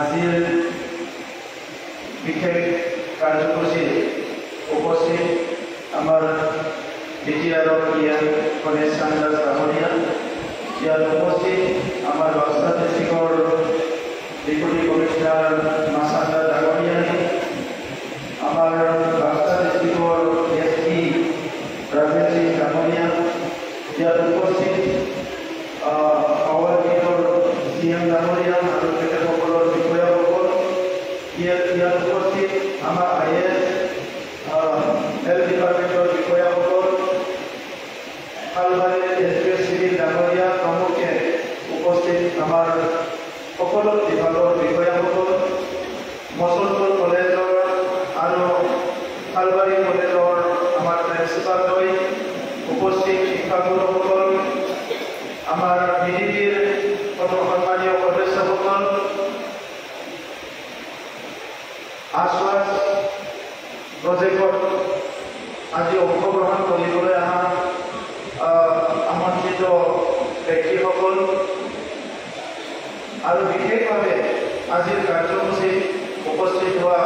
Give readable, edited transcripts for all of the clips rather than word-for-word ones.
আজিৰ বিশেষ কাৰ্যসূচী উপস্থিত আমাৰ বিটিআৰৰ গণেশ চন্দ্ৰ ডাঙৰীয়া, ইয়াত উপস্থিত আমাৰ বাক্সা ডিষ্ট্ৰিক্টৰ ডেপুটি কমিশনাৰ মাছান্দা ডাঙৰীয়া, আমাৰ বাক্সা ডিষ্ট্ৰিক্টৰ এছপি ৰাজেশ সিং ডাঙৰীয়া, ইয়াত উপস্থিত CM ডাঙৰীয়া আৰু তেখেতসকলৰ বিষয়াসকল, ইয়াত উপস্থিত আমাৰ IAS হেল্থ ডিপাৰ্টমেণ্টৰ বিষয়াসকল, খালবাৰী এছপিএছ চিভিল ডাঙৰীয়া প্ৰমুখে উপস্থিত আমাৰ সকলো বিভাগৰ বিষয়াসকল, মচলপুৰ কলেজৰ আৰু খালবাৰী কলেজৰ আমাৰ প্ৰিন্সিপালদ্বয়, উপস্থিত শিক্ষাগুৰুসকল, আমাৰ বিডিবিৰ সন্মানীয় সদস্যসকল, আশ্বাস প্ৰজেক্টত আজি অংশগ্ৰহণ কৰিবলৈ অহা আমন্ত্ৰিত ব্যক্তিসকল আৰু বিশেষভাৱে আজিৰ কাৰ্যসূচীত উপস্থিত হোৱা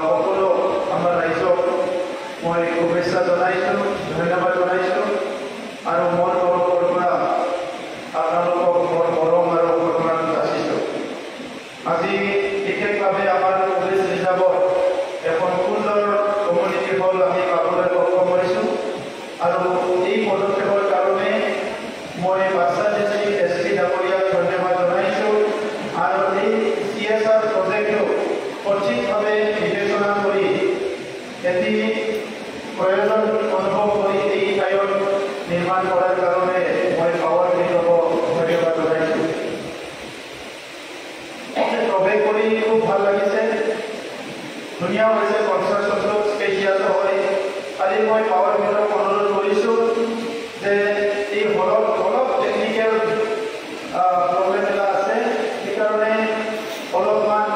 সকলো আমাৰ ৰাইজক মই শুভেচ্ছা জনাইছোঁ, ধন্যবাদ জনাইছোঁ আৰু মোৰ তৰফৰ পৰা আপোনালোকক মোৰ মৰম আৰু সন্মান যাচিছোঁ। আজি বিশেষভাৱে আমাৰ পুলিচ ৰিজাৰ্ভত এখন সুন্দৰ কমিউনিটি হল আমি পাবলৈ সক্ষম হৈছোঁ আৰু এই পদক্ষেপৰ কাৰণে মই বাক্সা ডিষ্ট্ৰিক্ট SP ডাঙৰীয়াক ধন্যবাদ জনাইছোঁ আৰু এই CSR প্ৰজেক্টটো সঠিকভাৱে বিবেচনা কৰি এটি প্ৰয়োজন অনুভৱ কৰি এই ঠাইত নিৰ্মাণ কৰাৰ কাৰণে মই পাৱাৰ গ্ৰীডক ধন্যবাদ জনাইছোঁ। প্ৰৱেশ কৰি খুব ভাল লাগিছে, ধুনীয়া হৈছে, কনষ্ট্ৰাকশ্যনটো স্পেচিয়াছ হয়। খালি মই পাৱাৰ গ্ৰীডক অনুৰোধ কৰিছোঁ যে এই হলত অলপ টেকনিকেল প্ৰব্লেম এটা আছে, সেইকাৰণে অলপমান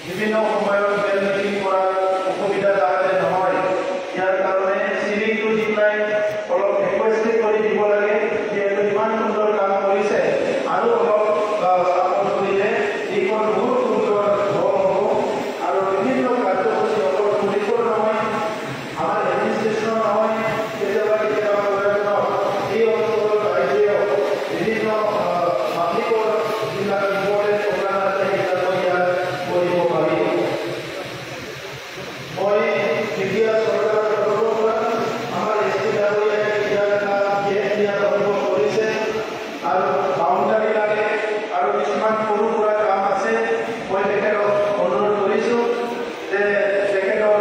বিভিন্ন সময়ত বেল মিটিং কৰাৰ অসুবিধা যাতে নহয়, ইয়াৰ কাৰণে চিলিংটো দি পেলাই অলপ ৰিকুৱেষ্ট কৰি দিব লাগে, যিহেতু ইমান সুন্দৰ কাম কৰিছে আৰু অলপ ছাপোৰ্ট কৰিলে এইখন বহুত সুন্দৰ হ'ব আৰু বিভিন্ন কাৰ্যসূচী অকল পুলিচৰ নহয়, আমাৰ এডমিনিষ্ট্ৰেশ্যনৰ নহয়, কেতিয়াবা এই অঞ্চলৰ ৰাইজেও বিভিন্ন পাব্লিকৰ যিবিলাক ইম্পৰ্টেণ্ট প্ৰগ্ৰাম আছে সেইবিলাক ইয়াত কৰিব পাৰি। মই এতিয়া চৰকাৰৰ তৰফৰ পৰা আমাৰ SP ডাঙৰীয়াই ইয়াত এটা গেট দিয়াৰ অনুভৱ কৰিছে আৰু বাউণ্ডাৰী লাগে আৰু কিছুমান সৰু সুৰা কাম আছে। মই তেখেতক অনুৰোধ কৰিছোঁ যে তেখেতৰ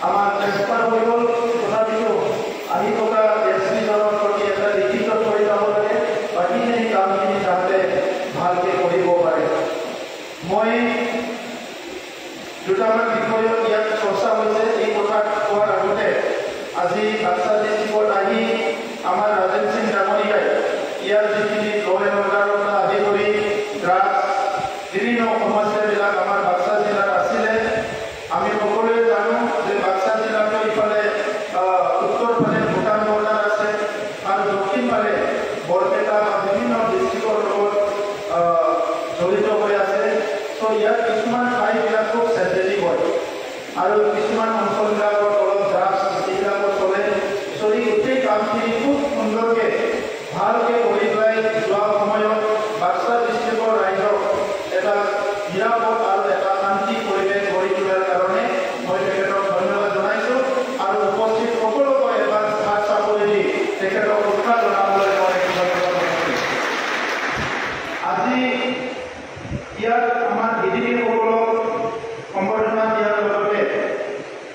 আমাৰ ট্ৰেন্সফাৰ হৈ গ'ল, তথাপিতো আহি থকা SP-জনৰ প্ৰতি এটা লিখিত কৰি যাব লাগে, বাকীখিনি কামখিনি যাতে ভালকৈ কৰিব পাৰে। মই দুটামান বিষয়ত ইয়াত চৰ্চা হৈছে, এই কথা কোৱাৰ আগতে আজি বাক্সা ডিষ্ট্ৰিক্টত আহি আমাৰ ৰাজেশ সিং ডাঙৰীয়াই ইয়াৰ যিখিনি ল' এণ্ড অৰ্ডাৰৰ পৰা আদি কৰি ড্ৰাগছ বিভিন্ন সমস্যাবিলাক আমাৰ বাক্সা জিলাত আছিলে। আমি সকলোৱে জানো যে বাক্সা জিলাটো ইফালে উত্তৰ ফালে ভূটান বৰ্ডাৰ আছে আৰু দক্ষিণ ফালে বৰপেটা বা বিভিন্ন ডিষ্ট্ৰিক্টৰ লগত জড়িত হৈ আছে। ত' ইয়াত কিছুমান ঠাইবিলাক খুব চেণ্টেটিক হয় আৰু কিছুমান অঞ্চলবিলাকত অলপ ড্ৰাগছ এইবিলাকত চলে। চলি গোটেই কামখিনি খুব সুন্দৰকৈ ভালকৈ কৰি পেলাই যোৱা সময়ত বাক্সা ডিষ্ট্ৰিক্টৰ ৰাইজক এটা নিৰাপদ আৰু এটা শান্তি পৰিৱেশ গঢ়ি তোলাৰ কাৰণে মই তেখেতক ধন্যবাদ জনাইছোঁ আৰু উপস্থিত সকলোকে এবাৰ হাত চাপৰি দি তেখেতক উৎসাহ জনাবলৈ মই ধন্যবাদ জনাইছোঁ। আজি ইয়াত আমাৰ বিডিবিসকলক সম্বৰ্ধনা দিয়াৰ লগতে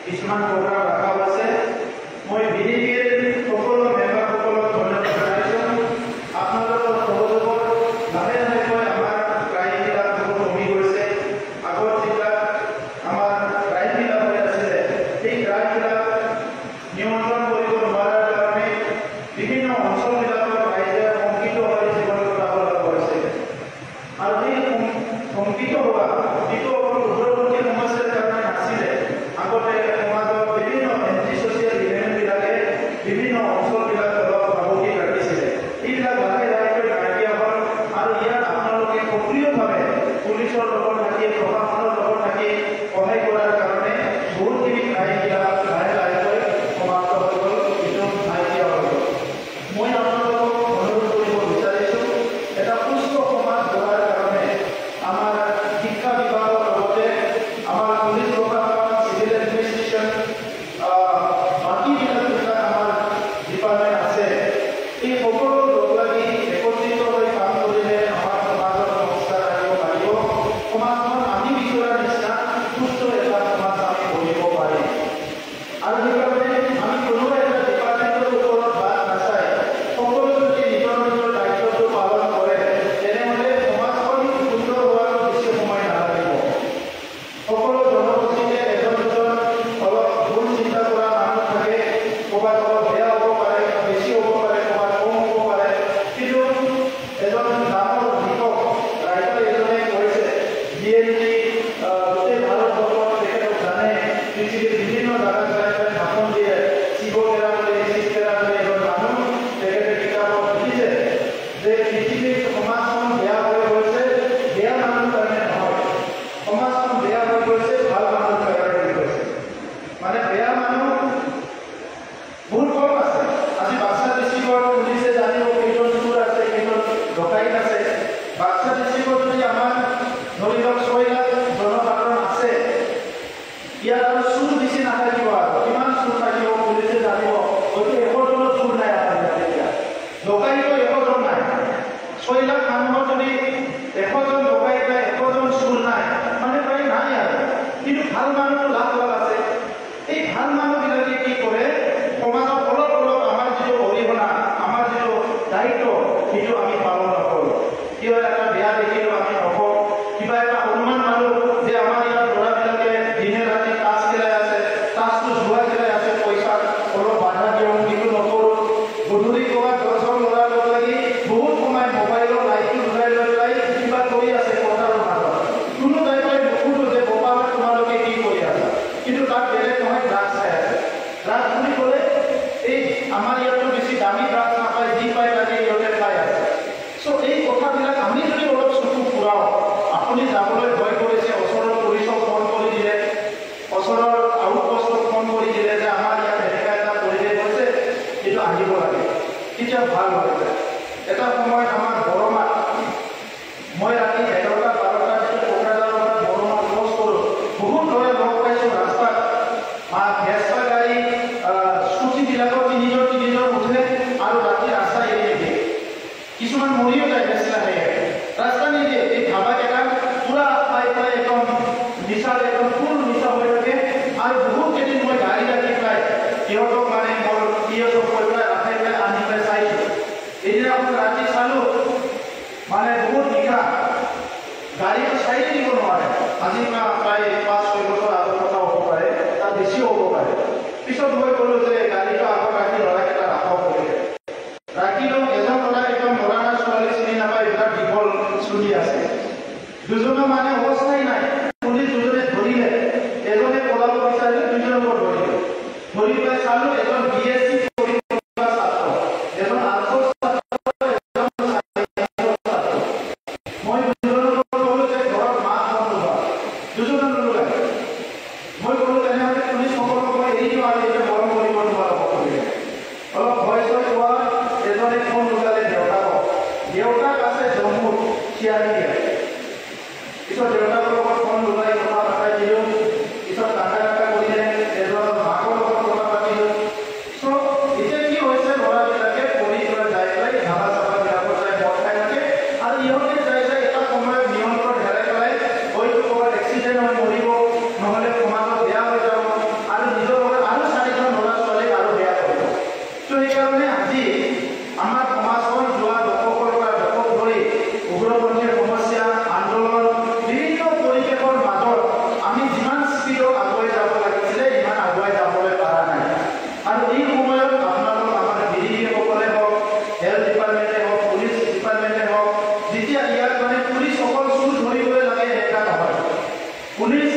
কিছুমান পৃথিৱীৰ সমাজখন বেয়া হৈ গৈছে বেয়া মানুহৰ কাৰণে নহয়, সমাজখন বেয়া হৈ গৈছে ভাল মানুহৰ কাৰণে হৈ গৈছে। মানে বেয়া মানুহ বহুত কম আছে। আজি বাক্সা ডিষ্ট্ৰিক্টৰ পুলিচে জানিব কেইজন চোৰ আছে, কেইজন ডকাইত আছে। বাক্সা ডিষ্ট্ৰিক্টত যদি আমাৰ ধৰি লওক 6 লাখ জনসাধাৰণ আছে, ইয়াত আৰু চোৰ বেছি নাথাকিব, আৰু কিমান চোৰ থাকিব পুলিচে জানিব। হয়তো 100জনো চোৰ নাই আমাৰ ইয়াত, এতিয়া ডকাইতো 100জন নাই। 6 লাখ মানুহৰ যদি 100জন ডকাইত নাই, 100জন চোৰ নাই, মানে প্ৰায় নাই আৰু। কিন্তু ভাল মানুহ লাখ লাখ আছে। এই ভাল মানুহবিলাকে কি কৰে, সমাজত অলপ অলপ আমাৰ যিটো অৰিহণা, আমাৰ যিটো দায়িত্ব, সেইটো আমি পালন নকৰোঁ। কিয় এটা বেয়া দেখিলোঁ আমি নকওঁ, কিবা এটা অনুমান পালোঁ যে আমাৰ ইয়াত ল'ৰাবিলাকে দিনে ৰাতি তাছ খেলাই আছে, তাছটো জুৱা খেলাই আছে, পইচা অলপ বাধা দিওঁ, কিন্তু নকৰোঁ। গধূলি ক'ৰবাত 10জন ল'ৰা লগ লাগি বহুত সময় মোবাইলৰ লাইটটো জ্বলাই লৈ পেলাই কিবা কৰি আছে পথাৰৰ মাজত। কোনো যাই পেলাই নুসুধো যে বাবা তোমালোকে কি কৰি আছা, কিন্তু তাত বেলেগ নহয়, ড্ৰাগছ খাই আছে। ড্ৰাগছ বুলি ক'লে এই আমাৰ ইয়াতো বেছি দামী ড্ৰাগছ নাপায়, যি পায় তাকে ইহঁতে খাই আছে। চ' এই কথাবিলাক আমি যদি অলপ চকু ফুৰাওঁ, আপুনি যাবলৈ ভয় কৰিছে, ওচৰৰ পুলিচক ফোন কৰি দিলে, ওচৰৰ আউটপোষ্টক ফোন কৰি দিলে যে আমাৰ ইয়াত এনেকুৱা এটা পৰিৱেশ হৈছে, এইটো আহিব লাগে, তেতিয়া ভাল হৈ যায়। এটা সময়ত আমাৰ বৰমাত মই ৰাতি 11টা 12টা যেতিয়া কোকৰাঝাৰৰ পৰা বৰমাত ক্ৰছ কৰোঁ, বহুত ল'ৰাই লগ পাইছোঁ ৰাস্তাত। ভেস্পা গাড়ী স্কুটিবিলাকৰ তিনিজন উঠে আৰু ৰাতি ৰাস্তা এৰি দিয়ে। কিছুমান মৰিও যায় বেচলা সেয়ে ৰাস্তা নিদিয়ে। এই ধাবাকেইটা পুৰা পাই পেলাই একদম নিচা, একদম ফুল নিচা হৈ থাকে। আৰু বহুত কেইদিন মই গাড়ী ৰাখি পেলাই সিহঁতক মানে মোৰ সিহঁতক কৈ পেলাই ৰাখাই পেলাই আনি পেলাই চাইছোঁ। এদিনাখন ৰাতি চালোঁ, মানে বহুত নিশা, গাড়ীটো চাইডে দিব নোৱাৰে। আজি প্ৰায় 5-6 বছৰ আগৰ কথা হ'ব পাৰে, তাত বেছিও হ'ব পাৰে। পিছত মই ক'লোঁ যে গাড়ীটো আগত ৰাখি ল'ৰাকেইটা ৰাখক বুলি। ৰাখিলোঁ। এজন ল'ৰা একদম ল'ৰা না ছোৱালী চিনি নাপায়, এইবিলাক দীঘল চুলি আছে। দুজনৰ মানে অৱস্থাই নাই। পুলিচ দুজনে ধৰিলে, এজনে পলাব বিচাৰিলে, দুজনকো ধৰিলে। ধৰি পেলাই চালোঁ, এজন BSc পঢ়ি থকা ছাত্ৰ, এজন আৰ্টছৰ ছাত্ৰ, এজন ছাত্ৰ। মই দুজনক ক'লোঁ যে ঘৰত মাক ফোন লোৱা, দুজনে নোলোৱাই। মই ক'লোঁ তেনেহ'লে পুলিচসকলক মই এৰি দিওঁ আৰু এতিয়া মৰম কৰিব নোৱাৰোঁ। অলপ ভয় চয় হোৱা এজনে ফোন লগালে দেউতাকক। দেউতাক আছে জম্মুত, চিয়াৰিয়ে। পিছত দেউতাকৰ লগত ফোন লগাই কথা পাতাই দিলোঁ। পিছত কাকা কৰিলে, এজন মাকৰ লগত কথা পাতিলোঁ। চ' এতিয়া কি হৈছে, ল'ৰাবিলাকে পঢ়ি পেলাই যাই পেলাই ধাবা চাবাবিলাকত যাই মদ খাই থাকে। আৰু ইহঁতে যাই যাই এটা সময়ত নিয়ন্ত্ৰণ হেৰাই পেলাই হয়তো ক'ৰবাত এক্সিডেণ্ট হৈ মৰিব, নহ'লে সমাজত বেয়া হৈ যাব, আৰু নিজৰ লগত আৰু 4জন ল'ৰা ছোৱালীক আৰু বেয়া কৰিব। ত' সেইকাৰণে আজি আমাৰ সমাজখন যোৱা দশকৰ পৰা দশক ধৰি উগ্ৰপন্থীৰ সমস্যা, আন্দোলন, বিভিন্ন পৰিৱেশৰ মাজত আমি যিমান স্পীডত আগুৱাই যাব লাগিছিলে ইমান আগুৱাই যাবলৈ পৰা নাই। আৰু এই সময়ত আপোনালোক আমাৰ বিডিসকলে হওক, হেল্থ ডিপাৰ্টমেণ্টে হওক, পুলিচ ডিপাৰ্টমেণ্টে হওক, যেতিয়া ইয়াত মানে পুলিচ অকল চুৰ ধৰিবলৈ লাগে এনেকুৱা নহয়। পুলিচ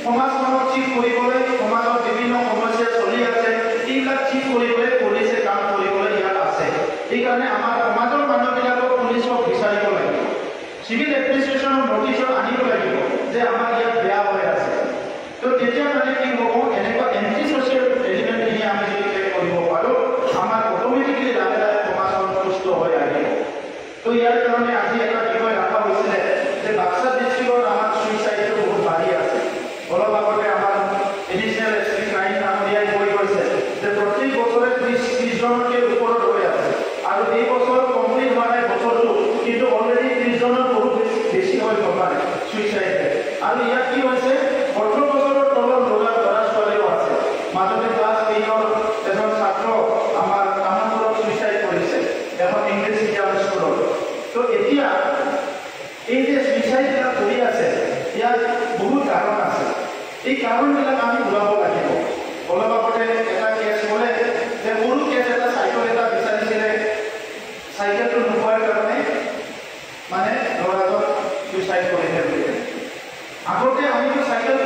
সমাজখনক ঠিক কৰিবলৈ, সমাজত বিভিন্ন সমস্যা চলি আছে, এইবিলাক ঠিক কৰিবলৈ পুলিচে কাম কৰিবলৈ ইয়াত আছে। সেইকাৰণে আমাৰ সমাজৰ মানুহবিলাকক পুলিচক বিচাৰিব লাগিব, চিভিল এডমিনিষ্ট্ৰেশ্যনৰ নটিচত আনিব লাগিব যে আমাৰ ইয়াত বেয়া হৈ আছে। তো তেতিয়া মানে কি হ'ব, এনেকুৱা এণ্টি ছ'চিয়েল এলিমেণ্টখিনি আমি যদি ক্লিয়াৰ কৰিব পাৰোঁ, আমাৰ অট'মেটিকেলি লাহে লাহে সমাজখন সুস্থ হৈ আহিব। তো ইয়াৰ কাৰণে আজি এটা বিষয় ৰখা হৈছিলে যে বাক্সা ডিষ্ট্ৰিক্টত আমাৰ ছুইচাইডটো বহুত বাঢ়ি আছে। অলপ আগতে আমাৰ এডিশ্যনেল এছপি ক্ৰাইম নামৰীয়াই কৈ গৈছে যে প্ৰত্যেক বছৰে 30জনতকৈ ওপৰত হৈ আছে। আৰু এই বছৰ কমপ্লিট হোৱা নাই বছৰটো, কিন্তু অলৰেডি 30জনৰ বহুত বেছি হৈ গ'ল মানে ছুইচাইড। আৰু ইয়াত কি হৈছে, 18 বছৰৰ তলৰ ল'ৰা ছোৱালীও আছে। মাজতে ক্লাছ 10ৰ এজন ছাত্ৰ আমাৰ কামানপুৰত ছুইচাইড কৰিছে, এখন ইংলিছ মিডিয়াম স্কুলত। তো এতিয়া এই যে ছুইচাইডবিলাক কৰি আছে, ইয়াত বহুত কাৰণ আছে। এই কাৰণবিলাক আমি ওলাব লাগিব। অলপ আগতে এটা কেছ ক'লে যে সৰু কেছ এটা চাইকেল এটা বিচাৰিছিলে, চাইকেলটো নোপোৱাৰ কাৰণে মানে ল'ৰাজন ছুইচাইড কৰিলে বুলি। আগতে আমিতো চাইকেল